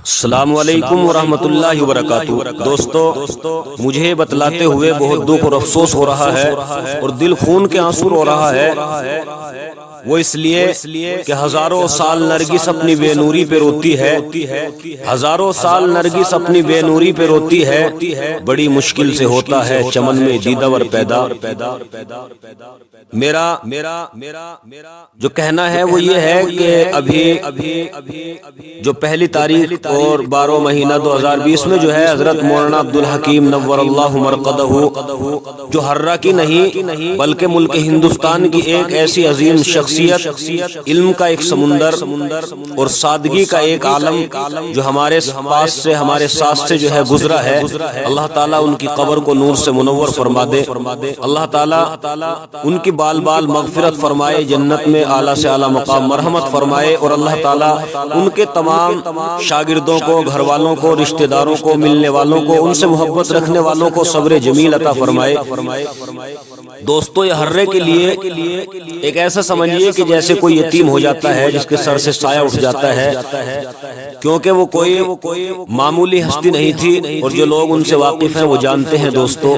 السلام علیکم ورحمۃ اللہ وبرکاتہ۔ دوستو، مجھے بتلاتے ہوئے بہت دکھ اور افسوس ہو رہا ہے اور دل خون کے آنسو رو رہا ہے۔ وہ اس لیے کہ ہزاروں سال نرگس اپنی بے نوری پہ روتی ہے، ہزاروں سال نرگس اپنی بے نوری پہ روتی ہے، بڑی مشکل سے ہوتا ہے چمن میں دیدور پیدا۔ میرا جو کہنا ہے وہ یہ ہے کہ ابھی جو پہلی تاریخ اور 12 مہینہ 2020 میں جو ہے حضرت مولانا عبدالحکیم نور اللہ مرقدہ جو ہررا کی نہیں بلکہ ملک ہندوستان کی ایک ایسی عظیم شخصیت، علم کا ایک سمندر اور سادگی کا ایک عالم جو ہمارے پاس سے ہمارے ساتھ سے جو ہے گزرا ہے، اللہ تعالیٰ ان کی قبر کو نور سے منور فرما دے، اللہ تعالیٰ ان کی بال بال مغفرت فرمائے، جنت میں اعلیٰ سے اعلیٰ مقام مرحمت فرمائے، اور اللہ تعالیٰ ان کے تمام شاگردوں کو، گھر والوں کو، رشتہ داروں کو، ملنے والوں کو، ان سے محبت رکھنے والوں کو صبر جمیل عطا فرمائے۔ دوستو، یہ ہررے کے لیے ایک ایسا سمجھیے کہ جیسے کوئی یتیم ہو جاتا ہے جس کے سر سے سایہ اٹھ جاتا ہے، کیونکہ وہ کوئی معمولی ہستی نہیں تھی، اور جو لوگ ان سے واقف ہیں وہ جانتے ہیں۔ دوستو،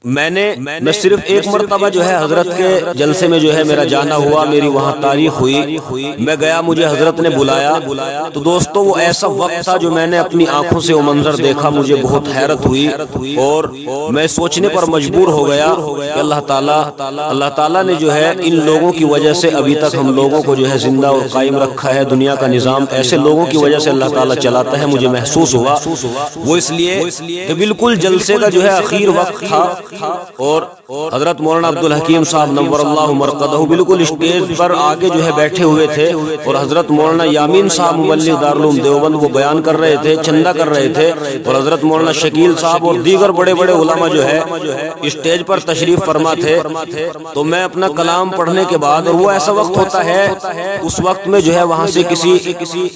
میں صرف ایک مرتبہ جو ہے حضرت کے جلسے میں جو ہے میرا جانا ہوا، میری وہاں تاریخ ہوئی، میں گیا، مجھے حضرت نے بلایا، تو دوستو وہ ایسا وقت تھا جو میں نے اپنی آنکھوں سے وہ منظر دیکھا، مجھے بہت حیرت ہوئی اور میں سوچنے پر مجبور ہو گیا کہ اللہ تعالیٰ نے جو ہے ان لوگوں کی وجہ سے ابھی تک ہم لوگوں کو جو ہے زندہ اور قائم رکھا ہے، دنیا کا نظام ایسے لوگوں کی وجہ سے اللہ تعالیٰ چلاتا ہے۔ مجھے محسوس ہوا وہ اس لیے کہ بالکل جلسے کا جو ہے آخر وقت تھا، اور حضرت مولانا عبدالحکیم صاحب نور اللہ مرقدہ بالکل اسٹیج پر آگے جو ہے بیٹھے ہوئے تھے، اور حضرت مولانا یامین صاحب مبلغ دارالعلوم دیوبند وہ بیان کر رہے تھے، چندہ کر رہے تھے، اور حضرت مولانا شکیل صاحب اور دیگر بڑے بڑے علماء جو ہے اسٹیج پر تشریف فرما تھے۔ تو میں اپنا کلام پڑھنے کے بعد، اور وہ ایسا وقت ہوتا ہے اس وقت میں جو ہے وہاں سے کسی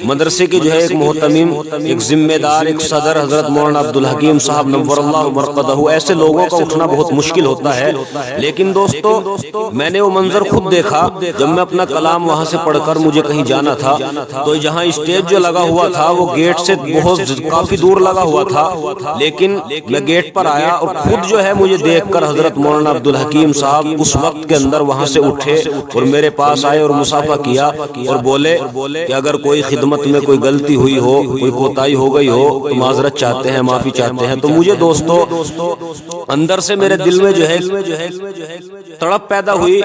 مدرسے کے جو ہے ایک محتمم، ایک ذمہ دار، ایک صدر حضرت مولانا عبدالحکیم صاحب نور اللہ مرقدہ، ایسے لوگوں کا اٹھنا بہت مشکل ہوتا ہے، لیکن دوستو میں نے وہ منظر خود دیکھا جب میں اپنا کلام وہاں سے پڑھ کر مجھے کہیں جانا تھا، تو جہاں اسٹیج جو لگا ہوا تھا وہ گیٹ سے بہت کافی دور لگا ہوا تھا، لیکن میں گیٹ پر آیا اور خود جو ہے مجھے دیکھ کر حضرت مولانا عبدالحکیم صاحب اس وقت کے اندر وہاں سے اٹھے اور میرے پاس آئے اور مصافحہ کیا اور بولے کہ اگر کوئی خدمت میں کوئی غلطی ہوئی ہو، کوئی کوتاہی ہو گئی ہو تو معذرت چاہتے ہیں، معافی چاہتے ہیں۔ تو مجھے دوستو اندر سے میرے دل میں جو ہے تڑپ پیدا ہوئی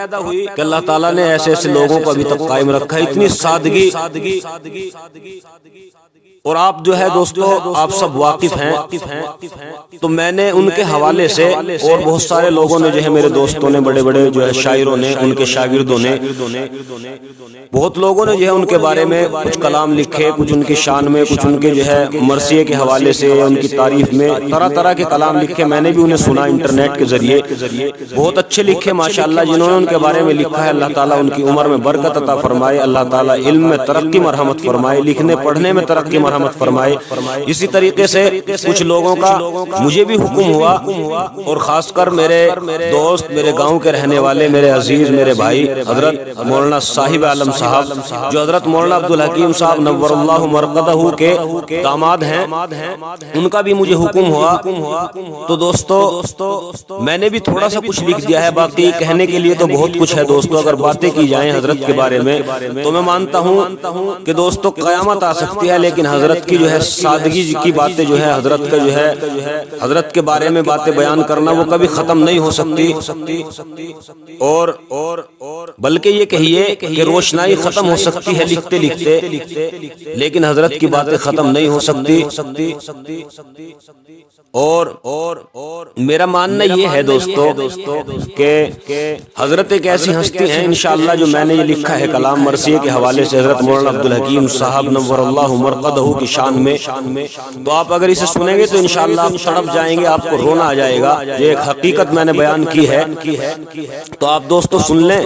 کہ اللہ تعالیٰ نے ایسے ایسے لوگوں کو ابھی تک قائم رکھا ہے، اتنی سادگی، اور آپ جو ہے دوستو آپ سب واقف ہیں، تو میں نے ان کے حوالے سے، اور بہت سارے لوگوں نے جو ہے میرے دوستوں نے، بڑے بڑے جو ہے شاعروں نے، ان کے شاگردوں نے، بہت لوگوں نے جو ہے ان کے بارے میں کچھ کلام لکھے، کچھ ان کی شان میں، کچھ ان کے جو ہے مرثیے کے حوالے سے، ان کی تعریف میں طرح طرح کے کلام لکھے، میں نے بھی انہیں سنا انٹرنیٹ کے ذریعے، بہت اچھے لکھے ماشاءاللہ جنہوں نے ان کے بارے میں لکھا ہے۔ اللہ تعالیٰ ان کی عمر میں برکت عطا فرمائے، اللہ تعالیٰ علم میں ترقی مرحمت فرمائے، لکھنے پڑھنے میں ترقی مرحمت فرمائے۔ اسی طریقے سے کچھ لوگوں کا مجھے بھی حکم ہوا، اور خاص کر میرے دوست، میرے گاؤں کے رہنے والے، میرے عزیز، میرے بھائی حضرت مولانا صاحب عالم صاحب جو حضرت مولانا عبدالحکیم صاحب نور اللہ مرقدہ کے داماد ہیں، ان کا بھی مجھے حکم ہوا۔ تو دوستو میں نے بھی تھوڑا سا کچھ لکھ دیا ہے، باقی کہنے کے لیے تو بہت کچھ ہے دوستو، اگر باتیں کی جائیں حضرت کے بارے میں تو میں مانتا ہوں کہ دوستو قیامت آ سکتی ہے، لیکن حضرت کی جو ہے سادگی کی باتیں جو ہے، حضرت کا جو ہے حضرت کے بارے میں باتیں بیان کرنا وہ کبھی ختم نہیں ہو سکتی، اور بلکہ یہ کہیے کہ روشنائی ختم ہو سکتی ہے لکھتے لکھتے، لیکن حضرت کی باتیں ختم نہیں ہو سکتی۔ اور میرا ماننا یہ ہے دوستو کہ حضرت ایک ایسی ہستی ہیں انشاءاللہ، جو میں نے یہ لکھا ہے کلام مرثیے کے حوالے سے، حضرت مولانا عبدالحکیم صاحب نور اللہ مرقدہ مرقدہ کی شان میں. تو آپ اگر اسے سنیں گے تو انشاءاللہ آپ تڑپ جائیں گے, آپ کو رونا آ جائے گا. یہ ایک حقیقت میں نے بیان کی ہے. تو آپ دوستو سن لیں.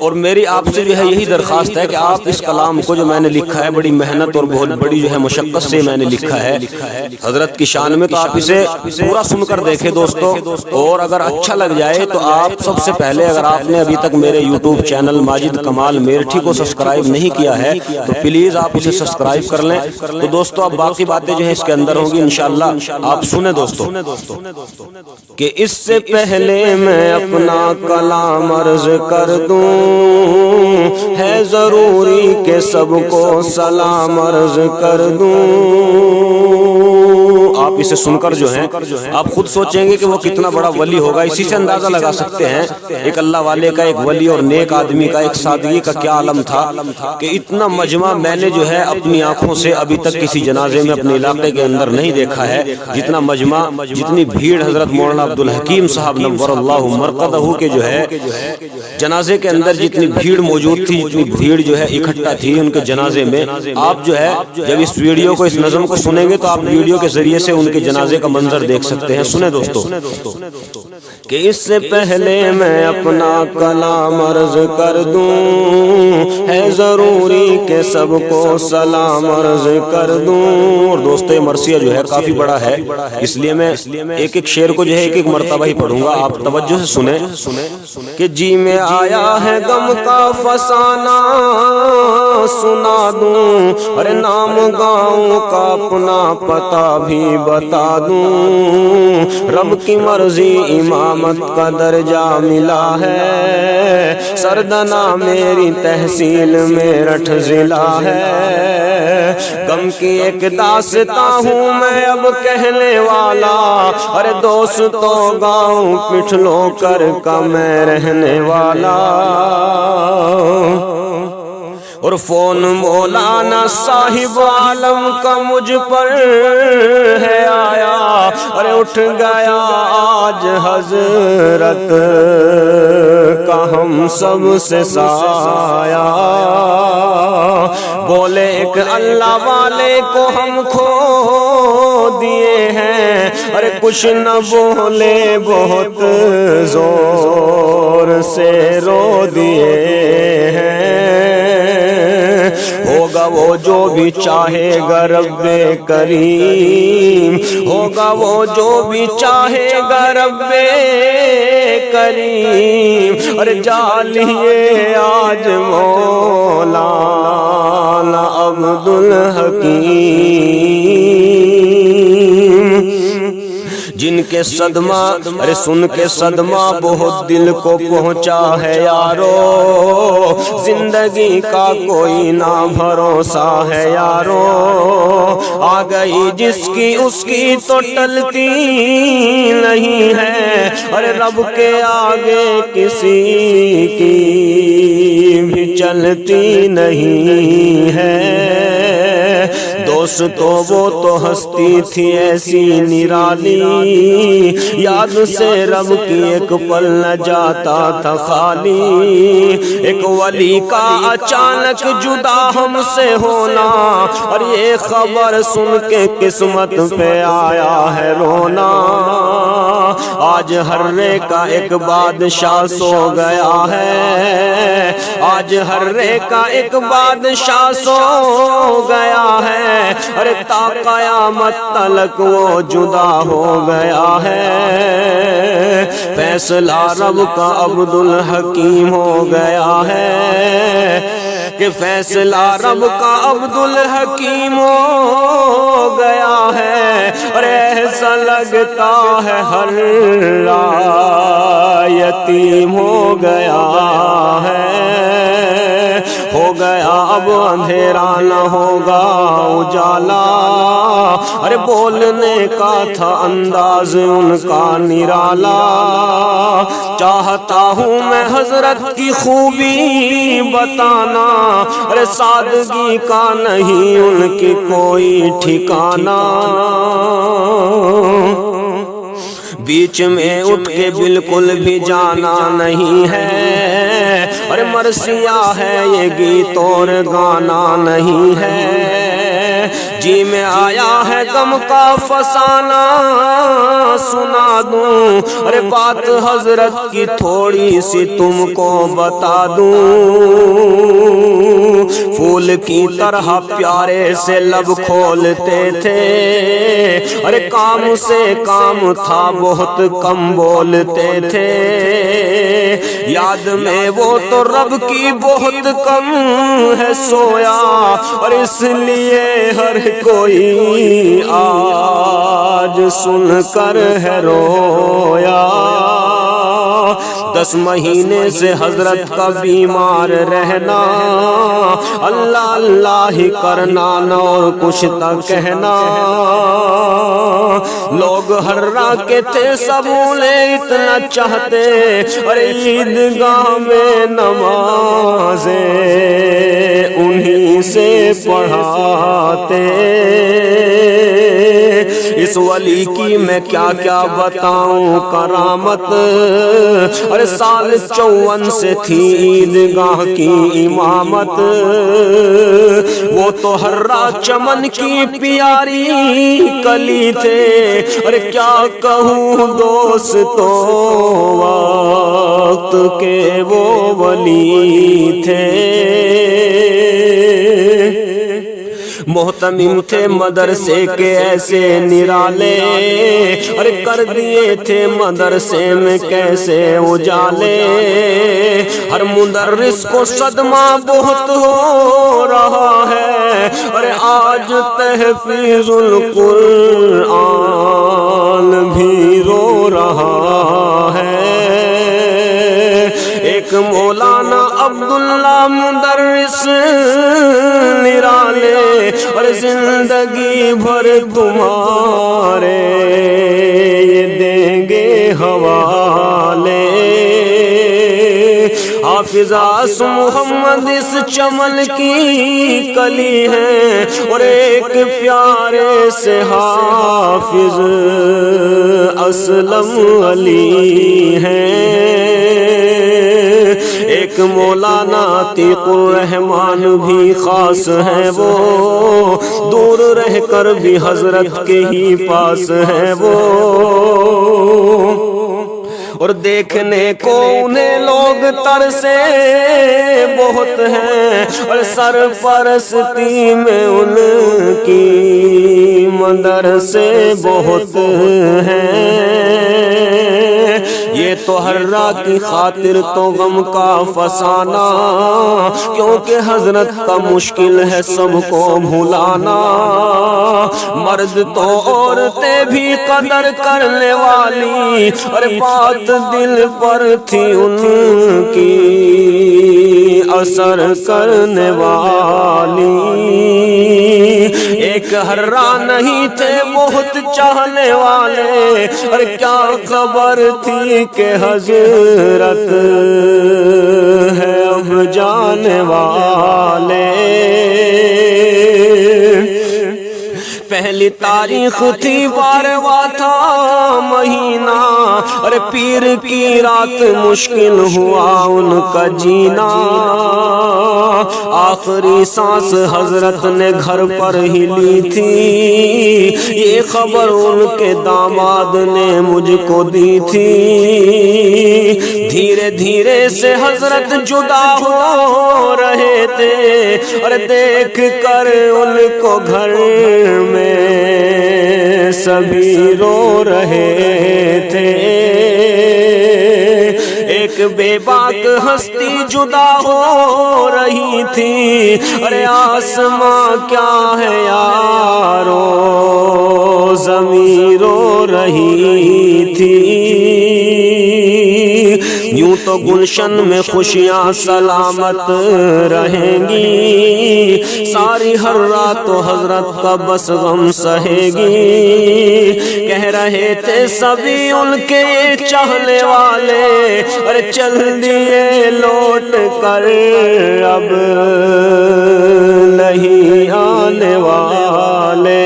اور میری آپ سے جو ہے یہی درخواست ہے کہ آپ اس کلام کو جو میں نے لکھا ہے بڑی محنت اور بہت بڑی جو ہے مشقت سے میں نے لکھا ہے حضرت کی شان میں, تو آپ اسے پورا سن کر دیکھیں دوستو. اور اگر اچھا لگ جائے تو آپ سب سے پہلے, اگر آپ نے ابھی تک میرے یوٹیوب چینل ماجد کمال میرٹھی کو سبسکرائب نہیں کیا ہے تو پلیز آپ اسے سبسکرائب کر لیں. تو دوستو اب باقی باتیں جو ہے اس کے اندر ہوں گی انشاءاللہ, آپ سنیں دوستو. کہ اس سے پہلے میں اپنا کلام عرض کر دوں, ہے ضروری کہ سب کو سلام عرض کر دوں. آپ اسے سن کر جو ہیں آپ خود سوچیں گے کہ وہ کتنا بڑا ولی ہوگا. اسی سے اندازہ لگا سکتے ہیں ایک اللہ والے کا, ایک ولی اور نیک آدمی کا, ایک سادگی کا کیا عالم تھا کہ اتنا مجمع میں نے جو ہے اپنی آنکھوں سے ابھی تک کسی جنازے میں اپنے علاقے کے اندر نہیں دیکھا ہے. جتنا مجمع, جتنی بھیڑ حضرت مولانا عبدالحکیم صاحب نور اللہ مرقدہ کے جو ہے جنازے کے اندر جتنی بھیڑ موجود تھی, جتنی بھیڑ جو ہے اکٹھا تھی ان کے جنازے میں, آپ جو ہے جب اس ویڈیو کو, اس نظم کو سنیں گے تو آپ ویڈیو کے ذریعے سے ان کے جنازے کا منظر دیکھ سکتے ہیں. سنیں دوستو. کہ اس سے پہلے میں اپنا کلام عرض کر دوں, ہے ضروری کہ سب کو سلام عرض کر دوں. اور دوستو یہ مرثیہ جو ہے کافی بڑا ہے, اس لیے میں ایک ایک شعر کو جو ہے ایک ایک مرتبہ ہی پڑھوں گا, آپ توجہ سے سنیں. کہ جی میں آیا ہے غم کا فسانہ سنا دوں, ارے نام گاؤں کا اپنا پتہ بھی بتا دوں. رب کی مرضی امامت کا درجہ ملا ہے, سردنا میری تحصیل میرٹھ ضلع ہے. غم کی ایک داستاں ہوں میں اب کہنے والا, ارے دوستو گاؤں پٹھلو کر کا میں رہنے والا. اور فون مولانا صاحب عالم کا مجھ پر ہے آیا, ارے اٹھ گیا آج حضرت کا ہم سب سے سایہ. بولے ایک اللہ والے کو ہم کھو دیے ہیں, ارے کچھ نہ بولے بہت زور سے رو دیے ہیں. ہوگا وہ جو بھی چاہے گا رب کریم, ہوگا وہ جو بھی چاہے گا رب کریم. اور جالیے آج مولانا عبدالحکیم, جن کے صدمہ, ارے سن کے صدمہ بہت دل کو پہنچا ہے یارو. زندگی کا کوئی نہ بھروسہ ہے یارو. آ گئی جس کی اس کی تو ٹلتی نہیں ہے, ارے رب کے آگے کسی کی بھی چلتی نہیں ہے. دوستو وہ تو ہستی تھی ایسی نرالی, یاد سے رب کی ایک پل نہ جاتا تھا خالی. ایک ولی کا اچانک جدا ہم سے ہونا, اور یہ خبر سن کے قسمت پہ آیا ہے رونا. آج ہررے کا ایک بادشاہ سو گیا ہے, آج ہررے کا ایک بادشاہ سو گیا ہے. ارے تا قیامت تلک وہ جدا ہو گیا ہے. فیصلہ رب کا عبدالحکیم ہو گیا ہے, کہ فیصلہ رب کا عبدالحکیم ہو گیا ہے. اور ایسا لگتا ہے ہر یتیم ہو گیا ہے. ہو گیا اب اندھیرا نہ ہوگا اجالا, ارے بولنے کا تھا انداز ان کا نرالا. چاہتا ہوں میں حضرت کی خوبی بتانا, ارے سادگی کا نہیں ان کی کوئی ٹھکانہ. بیچ میں اٹھ کے بالکل بھی جانا نہیں ہے, اور مرثیہ ہے یہ گیت اور گانا نہیں ہے. جی میں آیا ہے غم کا فسانہ سنا دوں، ارے بات حضرت کی تھوڑی سی تم کو بتا دوں، پھول کی طرح پیارے سے لب کھولتے تھے، ارے کام سے کام تھا بہت کم بولتے تھے، یاد میں وہ تو رب کی بہت کم ہے سویا، اور اس لیے ہر کوئی آج سن کر ہے رویا، 10 مہینے سے حضرت کا بیمار رہنا، اللہ اللہ ہی کرنا نہ اور کچھ نہ کہنا، لوگ ہررا کے تھے سب انہیں اتنا چاہتے، اور عیدگاہ میں نمازیں انہی سے پڑھاتے، اس ولی کی میں کیا کیا بتاؤں کرامت، اور سال 54 سے تھی عیدگاہ کی امامت، وہ تو ہررا چمن کی پیاری کلی تھے، اور کیا کہوں دوستو وقت کے وہ ولی تھے، محتمم تھے مدرسے کے ایسے نرالے، اور کر دیے تھے مدرسے میں کیسے اجالے، ہر مدرس کو صدمہ بہت ہو رہا ہے، اور آج تحفیظ القرآن بھی رو رہا ہے، ایک مولانا عبداللہ مدرس نرالے، اور زندگی بھر تمہارے یہ دیں گے حوالے، حافظ آس محمد اس چمن کی کلی ہے، اور ایک پیارے سے حافظ اسلم علی ہیں، ایک مولانا عتیق الرحمن بھی خاص ہیں وہ، دور رہ کر بھی حضرت کے ہی پاس ہیں وہ، اور دیکھنے کو انہیں لوگ ترسے بہت ہیں، اور سرپرستی میں ان کی مدرسے بہت ہیں، یہ تو ہررا کی خاطر تو غم کا فسانہ، کیونکہ حضرت کا مشکل ہے سب کو بھلانا، مرد تو عورتیں بھی قدر کرنے والی، اور بات دل پر تھی ان کی اثر کرنے والی، ایک ہررا نہیں تھے بہت چاہنے والے، اور کیا خبر تھی کہ حضرت ہے اب جانے والے، پہلی تاریخ تھی 12واں تھا مہینہ، اور پیر کی رات مشکل ہوا ان کا جینا، آخری سانس حضرت نے گھر پر ہی لی تھی، یہ خبر ان کے داماد نے مجھ کو دی تھی، دھیرے دھیرے سے حضرت جدا ہو رہے تھے، اور دیکھ کر ان کو گھر میں سبھی رو رہے تھے، ایک بے باک ہستی جدا ہو رہی تھی، ارے آسماں کیا ہے یارو زمین رو رہی تھی، یوں تو گلشن میں خوشیاں سلامت رہیں گی، ساری ہر رات تو حضرت کا بس غم سہے گی، کہہ رہے تھے سبھی ان کے چاہنے والے، اور چل دیے لوٹ کر اب نہیں آنے والے،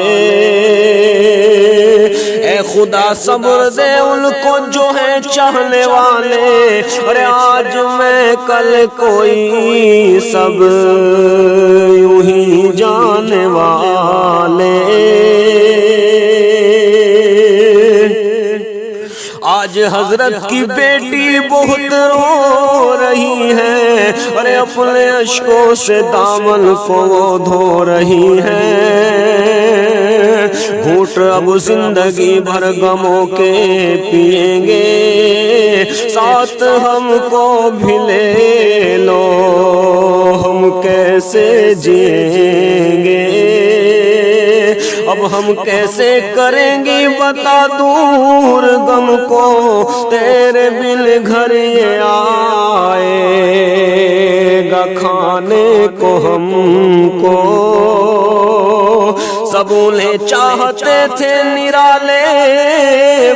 اے خدا خدا صبر دے ان کو جو ہے چاہنے والے، ارے آج میں کل کوئی سب یوں ہی جانے والے۔ آج حضرت کی بیٹی بہت رو رہی ہے، ارے اپنے اشکوں سے دامن کو وہ دھو رہی ہے۔ گھونٹ اب زندگی بھر غموں کے پیئیں گے، ساتھ ہم کو بھی لے لو، ہم کیسے جئیں گے؟ اب ہم کیسے کریں گی بتا دور غم کو، تیرے بن گھر یہ آئے گا کھانے کو ہم کو۔ سب انہیں چاہتے تھے نرالے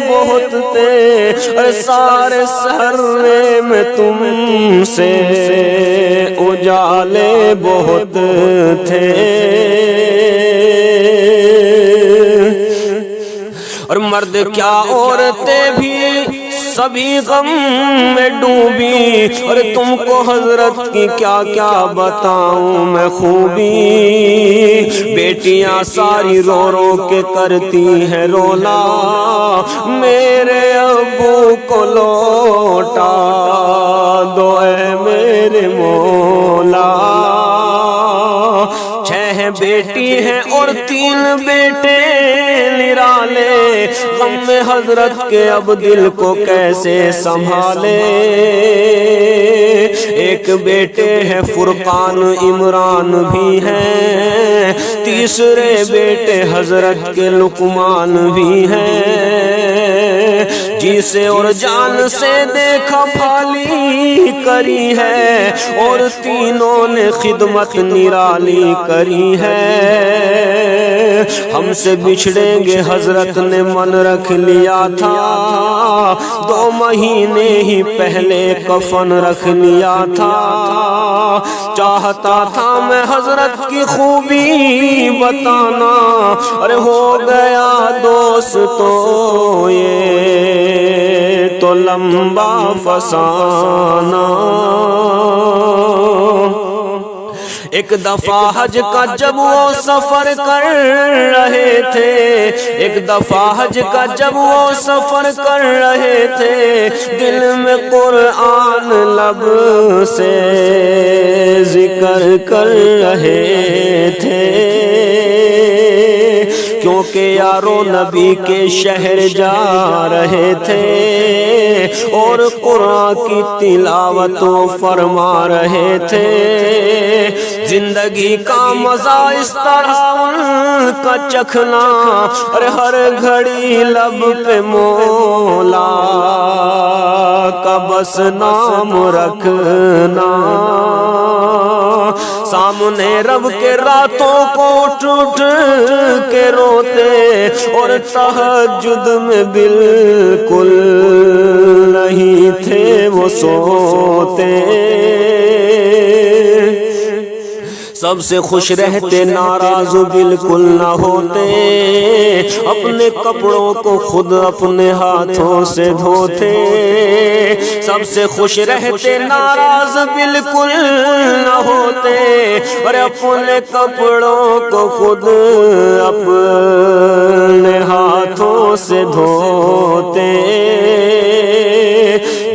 بہت تھے، سارے سرے میں تم سے اجالے بہت تھے۔ اور مرد کیا عورتیں بھی سبھی غم میں ڈوبی، اور تم کو حضرت کی کیا کیا بتاؤں میں خوبی۔ بیٹیاں ساری رو رو کے کرتی ہیں رونا، میرے ابو کو لوٹا دو اے میرے مولا۔ 6 بیٹی ہیں اور 3 بیٹے نرالے، غم میں حضرت کے اب دل کو کیسے سنبھالے۔ ایک بیٹے ہیں فرقان عمران بھی ہیں، تیسرے بیٹے حضرت کے لقمان بھی ہیں۔ جسے اور جان سے دیکھا پھالی کری ہے، اور تینوں نے خدمت نرالی کری ہے۔ ہم سے بچھڑیں گے حضرت نے من رکھ لیا تھا، 2 مہینے ہی پہلے کفن رکھ لیا تھا۔ چاہتا تھا میں حضرت کی خوبی بتانا، ارے ہو گیا دوستو یہ تو لمبا فسانہ۔ ایک دفعہ حج کا جب وہ سفر کر رہے تھے، ایک دفعہ حج کا جب وہ سفر کر رہے تھے، دل میں قرآن لب سے ذکر کر رہے تھے۔ کیونکہ یارو نبی کے شہر جا رہے تھے، اور قرآن کی تلاوت فرما رہے تھے۔ زندگی کا مزہ اس طرح ان کا چکھنا، اور ہر گھڑی لب پہ مولا کا بس نام رکھنا۔ سامنے رب کے راتوں کو اٹھ اٹھ کے روتے، اور تہجد میں بالکل نہیں تھے وہ سوتے۔ سب سے خوش رہتے ناراض بالکل نہ ہوتے، اپنے کپڑوں کو خود اپنے ہاتھوں سے دھوتے۔ سب سے خوش رہتے ناراض بالکل نہ ہوتے، اور اپنے کپڑوں کو خود اپنے ہاتھوں سے دھوتے۔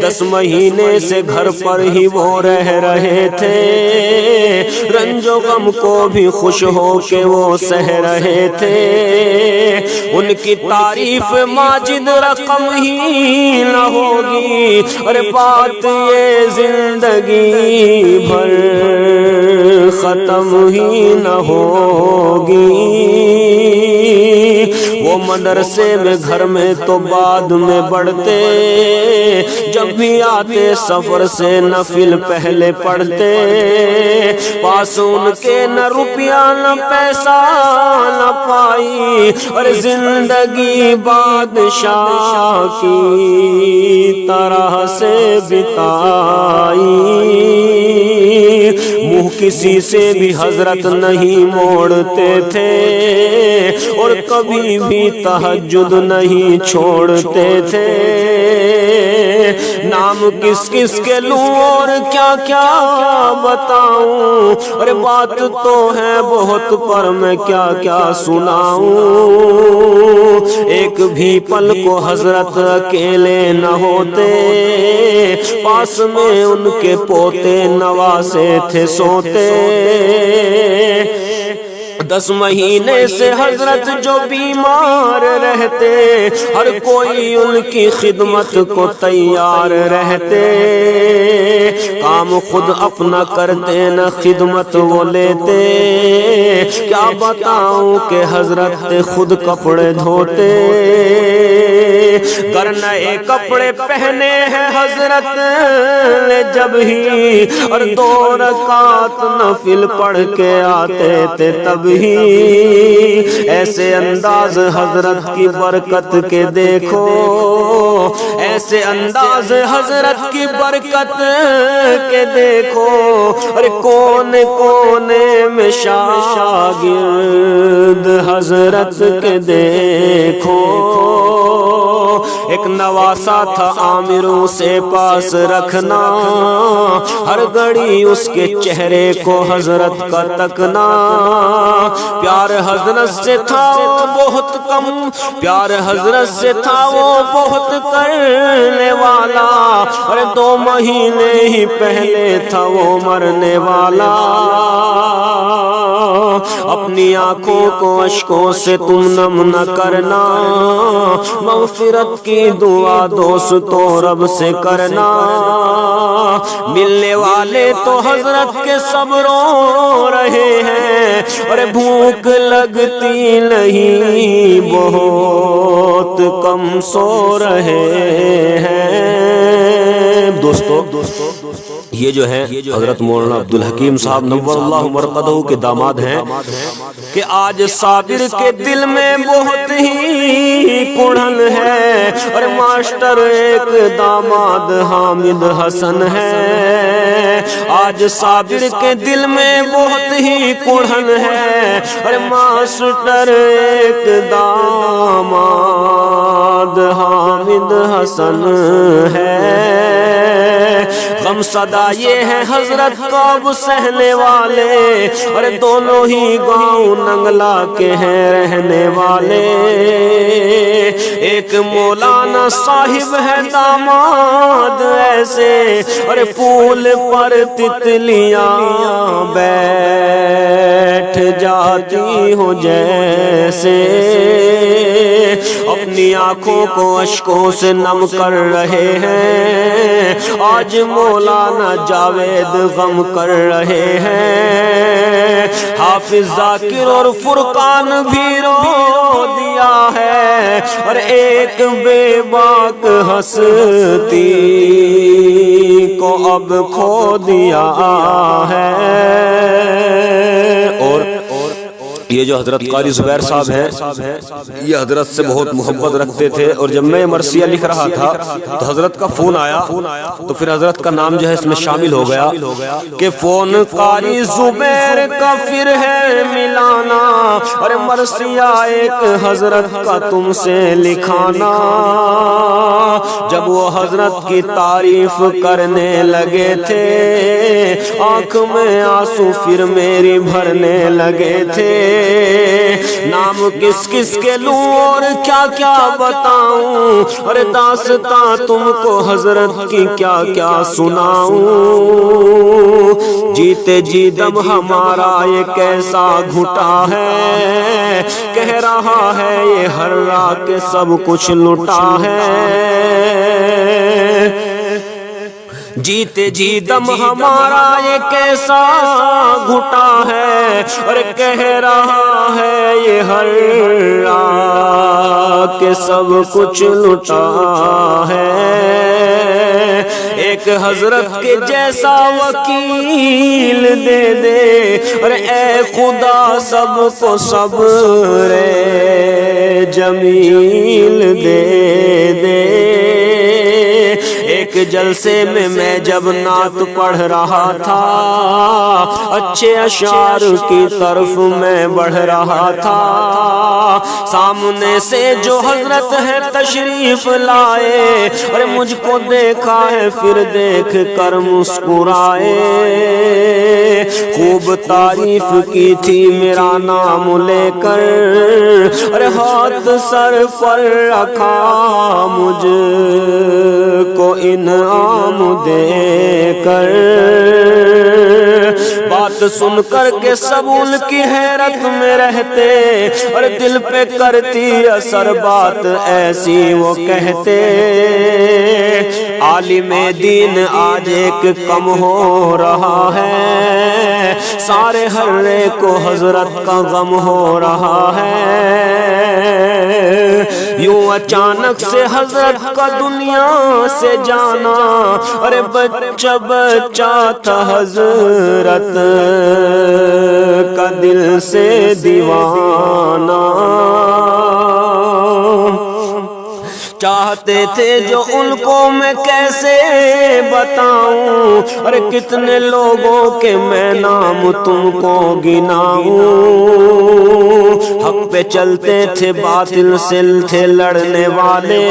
10 مہینے سے گھر پر ہی وہ رہ رہے تھے، رنج و غم کو بھی خوش ہو کے وہ سہ رہے تھے۔ ان کی تعریف ماجد رقم ہی نہ ہوگی، اور بات یہ زندگی بھر ختم ہی نہ ہوگی۔ وہ مدرسے میں گھر میں تو بعد میں پڑھتے، جب بھی آتے سفر سے نفل پہلے پڑھتے۔ پاس ان کے نہ روپیہ نہ پیسہ نہ پائی، اور زندگی بادشاہ کی طرح سے بتائی۔ منہ کسی سے بھی حضرت نہیں موڑتے تھے اور کبھی بھی تہجد نہیں چھوڑتے تھے نام کس کس کے لوں اور کیا کیا بتاؤں ارے بات تو ہے بہت پر میں کیا کیا سناؤں ایک بھی پل کو حضرت اکیلے نہ ہوتے پاس میں ان کے پوتے نواسے تھے سوتے 10 مہینے سے حضرت جو بیمار رہتے ہر کوئی ان کی خدمت کو تیار رہتے کام خود اپنا کرتے نہ خدمت وہ لیتے کیا بتاؤں کہ حضرت خود کپڑے دھوتے گر نئے کپڑے پہنے ہیں حضرت نے جب ہی اور 2 رکعت نفل پڑھ کے آتے تھے تب ہی ایسے انداز حضرت کی برکت کے دیکھو ایسے انداز حضرت کی برکت کے دیکھو ارے کونے کونے میں شاگرد حضرت کے دیکھو ایک نواسا تھا عامروں سے پاس رکھنا ہر گھڑی اس کے چہرے کو حضرت کا تکنا پیار حضرت سے تھا وہ بہت کم پیار حضرت سے تھا وہ بہت کرنے والا اور 2 مہینے ہی پہلے تھا وہ مرنے والا اپنی آنکھوں کو اشکوں سے تم نم نہ کرنا مغفرت کی دعا دوستو رب سے کرنا ملنے والے تو حضرت کے سب رو رہے ہیں اور بھوک لگتی نہیں بہت کم سو رہے ہیں دوستو یہ جو ہیں حضرت مولانا عبدالحکیم صاحب نور اللہ مرقدہ کے داماد ہیں کہ آج صابر کے دل میں بہت ہی کڑھن ہے اور ماسٹر ایک داماد حامد حسن ہے آج صابر کے دل میں بہت ہی کڑھن ہے اور ماسٹر ایک داماد حامد حسن ہے غم صدا یہ ہے حضرت کو اب سہنے والے اور دونوں ہی گاؤں ننگلا کے ہیں رہنے والے ایک مولانا صاحب ہے داماد ایسے اور پھول پر تتلیاں بیٹھ جاتی ہو جیسے اپنی آنکھوں کو اشکوں سے نم کر رہے ہیں آج مولانا جاوید غم کر رہے ہیں حافظ ذاکر اور فرقان بھی رو دیا ہے اور ایک بے باک ہستی کو اب کھو دیا ہے اور یہ جو حضرت قاری زبیر صاحب ہیں یہ حضرت سے بہت محبت رکھتے تھے اور جب میں مرثیہ لکھ رہا تھا تو حضرت کا فون آیا تو پھر حضرت کا نام جو ہے اس میں شامل ہو گیا کہ فون قاری زبیر کا پھر ہے ملانا اور مرثیہ ایک حضرت کا تم سے لکھانا جب وہ حضرت کی تعریف کرنے لگے تھے آنکھ میں آنسو پھر میری بھرنے لگے تھے نام کس کس کے لوں اور کیا کیا بتاؤں اور داستاں تم کو حضرت کی کیا کیا سناؤں جیتے جی دم ہمارا یہ کیسا گھٹا ہے کہہ رہا ہے یہ ہر راہ کے سب کچھ لٹا ہے جیتے جی دم ہمارا یہ کیسا گھٹا ہے اور کہہ رہا ہے یہ ہر راہ کے سب کچھ لٹا ہے ایک حضرت کے جیسا وکیل دے دے اور اے خدا سب کو صبر جمیل دے دے ایک جلسے میں جب نعت پڑھ رہا تھا، اچھے اشعار کی طرف میں بڑھ رہا تھا، سامنے سے جو حضرت ہے تشریف لائے، اور مجھ کو دیکھا ہے پھر دیکھ کر مسکرائے، خوب تعریف کی تھی میرا نام لے کر، اور ہاتھ سر پر رکھا مجھ کو انعام دے کر، بات سن کر کے سب ان کی حیرت میں رہتے، اور دل پہ کرتی اثر بات ایسی وہ کہتے، عالم دین آج ایک کم ہو رہا ہے، سارے ہرے کو حضرت کا غم ہو رہا ہے، یوں اچانک سے حضرت کا دنیا سے جانا، ارے بچہ بچہ تھا حضرت کا دل سے دیوانہ، چاہتے تھے جو ان کو میں کیسے بتاؤں، اور کتنے لوگوں کے میں نام تم کو گناؤں، حق پہ چلتے تھے باطل سے تھے لڑنے والے،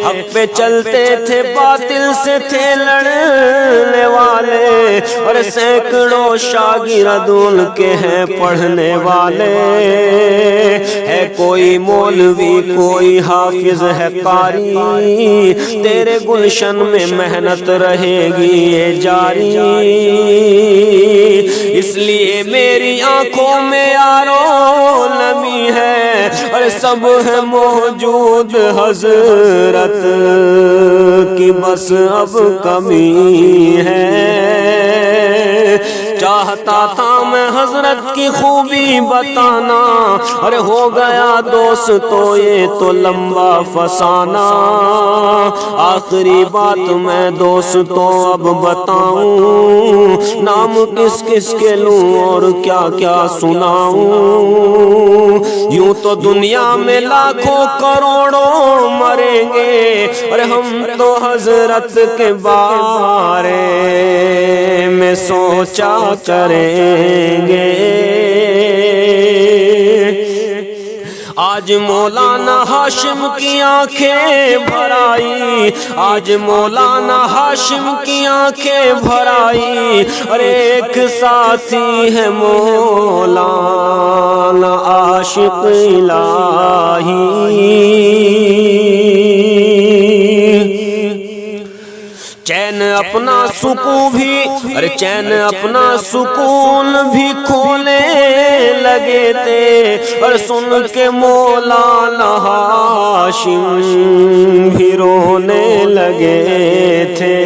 حق پہ چلتے تھے باطل سے تھے لڑنے والے، اور سینکڑوں شاگرد ان کے ہیں پڑھنے والے، ہے کوئی مولوی کوئی حافظ ہے قاری، تیرے گلشن میں محنت رہے گی یہ جاری، اس لیے میری آنکھوں میں یارو نمی ہے، اور سب ہے موجود حضرت کی بس اب کمی ہے، چاہتا تھا میں حضرت کی خوبی بتانا، ارے ہو گیا دوست تو یہ تو لمبا فسانہ، آخری بات میں دوستوں اب بتاؤں، نام کس کس کے لوں اور کیا کیا سناؤں، یوں تو دنیا میں لاکھوں کروڑوں مریں گے، اور ہم تو حضرت کے بارے میں سوچا کریں گے، آج مولانا ہاشم کی آنکھیں بھر آئی، آج مولانا ہاشم کی آنکھیں بھر آئی، اور ایک ساتھی ہے مولانا عاشق الہی، چین اپنا سکون بھی، ارے چین اپنا سکون بھی کھونے لگے تھے، اور سن کے مولانا ہاشم بھی رونے لگے تھے،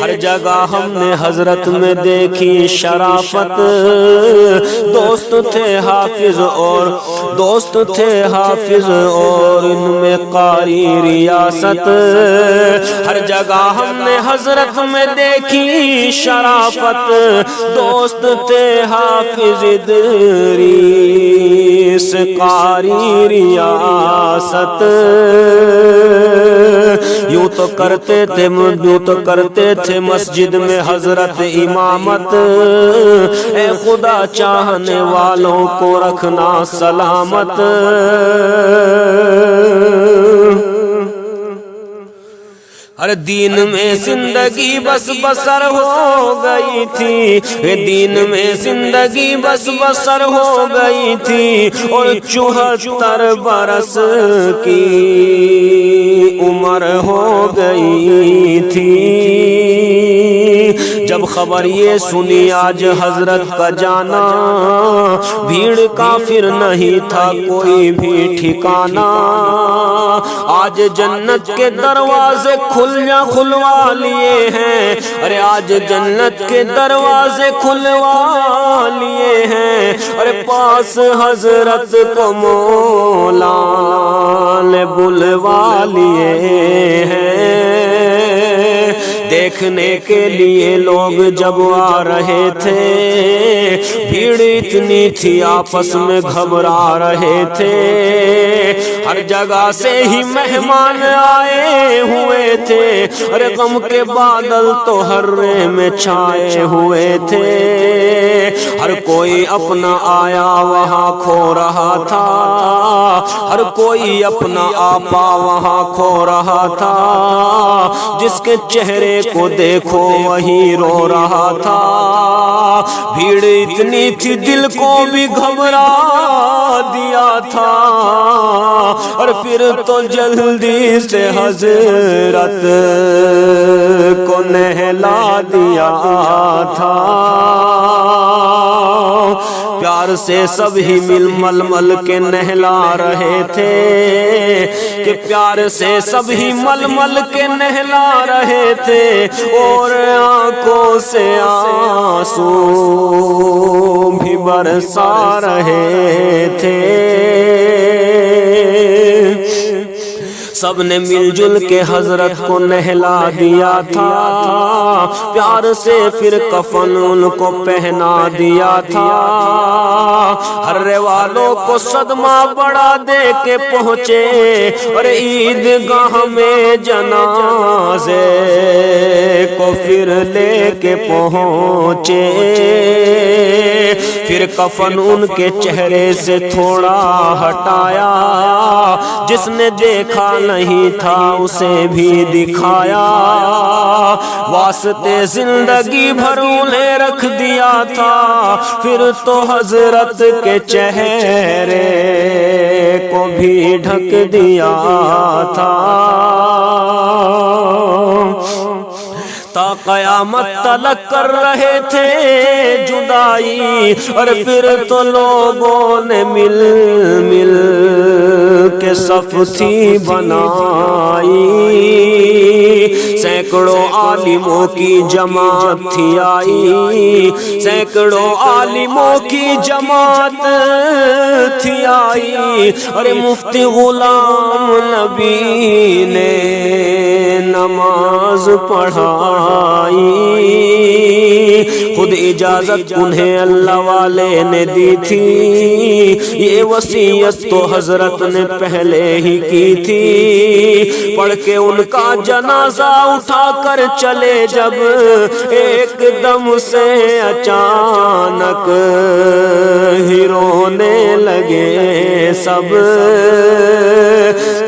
ہر جگہ ہم نے حضرت میں دیکھی شرافت، دوست تھے حافظ اور دوست تھے حافظ اور ان میں قاری ریاست، ہر جگہ ہم نے حضرت میں دیکھی شرافت، دوست تھے حافظ ادریس قاری ریاست، یوں تو کرتے تھے مسجد میں حضرت امامت، اے خدا چاہنے والوں کو رکھنا سلامت، ہر دین میں زندگی بس بسر ہو گئی تھی، دین میں زندگی بس بسر ہو گئی تھی، اور 74 برس کی عمر ہو گئی تھی، جب خبر یہ سنی آج حضرت کا جانا، بھیڑ کافر نہیں تھا کوئی بھی ٹھکانہ، آج جنت کے دروازے کھلوا لیے ہیں، ارے آج جنت کے دروازے کھلوا لیے ہیں، ارے پاس حضرت کو مولا نے بلوا لیے ہیں، دیکھنے کے لیے لوگ جب آ رہے تھے، بھیڑ اتنی تھی آپس میں گھبرا رہے تھے، ہر جگہ سے ہی مہمان آئے ہوئے تھے، ارے غم کے بادل تو ہرے میں چھائے ہوئے تھے، ہر کوئی اپنا آیا وہاں کھو رہا تھا، ہر کوئی اپنا آپا وہاں کھو رہا تھا، جس کے چہرے کو دیکھو وہی رو رہا تھا، بھیڑ اتنی تھی دل کو بھی گھبرا دیا تھا، اور پھر تو جلدی سے حضرت کو نہلا دیا تھا، پیار سے سب ہی مل مل کے نہلا رہے تھے، کہ پیار سے سب ہی مل کے نہلا رہے تھے، اور آنکھوں سے آنسو بھی برسا رہے تھے، سب نے مل جل کے حضرت کو نہلا دیا تھا، پیار سے پھر کفن ان کو پہنا دیا تھا، ہر والوں کو صدمہ بڑا دے کے پہنچے، اور عیدگاہ میں جنازے کو پھر لے کے پہنچے، پھر کفن ان کے چہرے سے تھوڑا ہٹایا، جس نے دیکھا نہیں تھا اسے بھی دکھایا، واسطے زندگی بھر انہیں رکھ دیا تھا، پھر تو حضرت کے چہرے کو بھی ڈھک دیا تھا، تا قیامت تلک کر رہے تھے جدائی، اور پھر تو لوگوں نے مل کے صف تھی بنائی، سینکڑوں عالموں کی جماعت تھی آئی، سینکڑوں عالموں کی جماعت تھی آئی، اور مفتی غلام نبی نے نماز پڑھائی، خود اجازت انہیں اللہ والے نے دی تھی، یہ وصیت تو حضرت نے پہلے ہی کی تھی، پڑھ کے ان کا جنازہ اٹھا کر چلے جب، ایک دم سے اچانک ہی رونے لگے سب،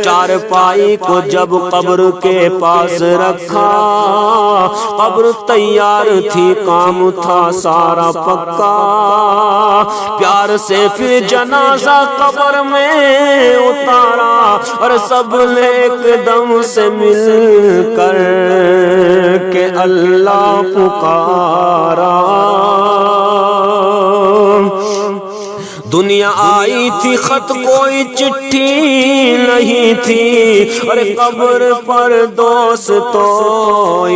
چارپائی کو جب قبر کے پاس رکھا، قبر تیار تھی کام تھا سارا پکا، پیار سے پھر جنازہ قبر میں اتارا، اور سب نے ایک دم سے مل کر کے اللہ پکارا، دنیا آئی تھی خط کوئی چٹھی نہیں تھی، اور قبر پر دوستو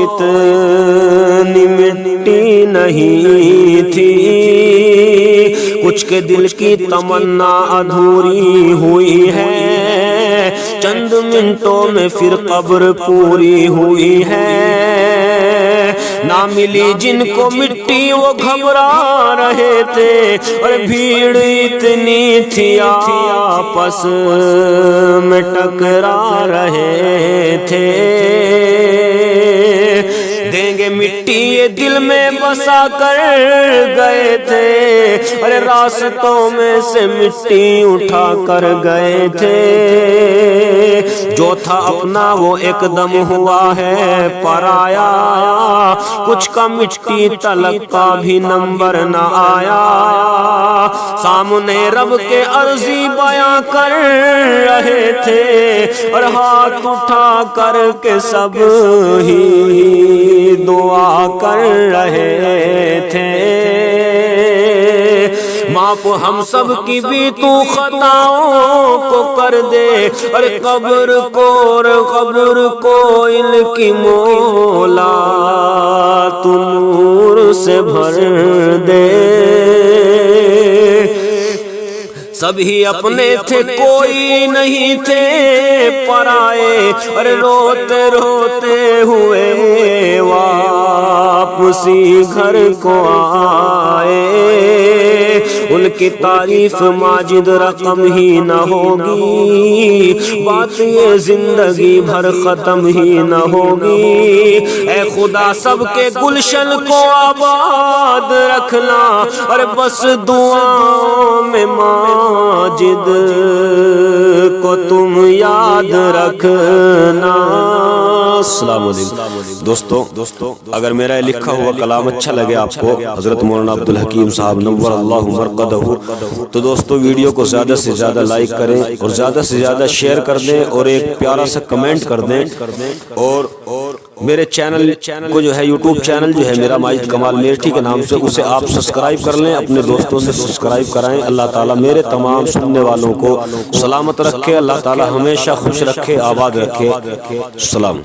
اتنی مٹی نہیں تھی، کچھ کے دل کی تمنا ادھوری ہوئی ہے، چند منٹوں میں پھر قبر پوری ہوئی ہے، نہ ملی جن کو مٹی وہ گھبرا رہے تھے، اور بھیڑ اتنی تھی آپس میں ٹکرا رہے تھے، دیں گے مٹی یہ دل میں بسا کر گئے تھے، اور راستوں میں سے مٹی اٹھا کر گئے تھے، جو تھا اپنا وہ ایک دم ہوا ہے پرایا، کچھ کا مٹی تلک کا بھی نمبر نہ آیا، سامنے رب کے عرضی بیاں کر رہے تھے، اور ہاتھ اٹھا کر کے سب ہی دعا کر رہے تھے، معاف ہم سب کی بھی تو خطاؤں کو کر دے، اور قبر کو ان کی مولا تو نور سے بھر دے، سبھی اپنے تھے کوئی نہیں تھے پرائے، اور روتے روتے ہوئے واپسی گھر کو آئے۔ ان کی تعریف ماجد رقم ہی نہ ہوگی، بات یہ زندگی بھر ختم ہی نہ ہوگی۔ اے خدا سب کے گلشن کو آباد رکھنا، اور بس دعاؤں میں ماجد کو تم یاد رکھنا۔ السلام علیکم دوستو، اگر میرا لکھا ہوا کلام اچھا لگے آپ کو، حضرت مولانا عبدالحکیم صاحب نور اللہ مرقدہ، تو دوستو ویڈیو کو زیادہ سے زیادہ لائک کریں اور زیادہ سے زیادہ شیئر کر دیں، اور ایک پیارا سا کمنٹ کر دیں، اور میرے چینل کو جو ہے یوٹیوب چینل جو ہے میرا ماجد کمال میرٹھی کے نام سے، اسے آپ سبسکرائب کر لیں، اپنے دوستوں سے سبسکرائب کرائیں۔ اللہ تعالیٰ میرے تمام سننے والوں کو سلامت رکھے، اللہ تعالیٰ ہمیشہ خوش رکھے، آباد رکھے۔ سلام۔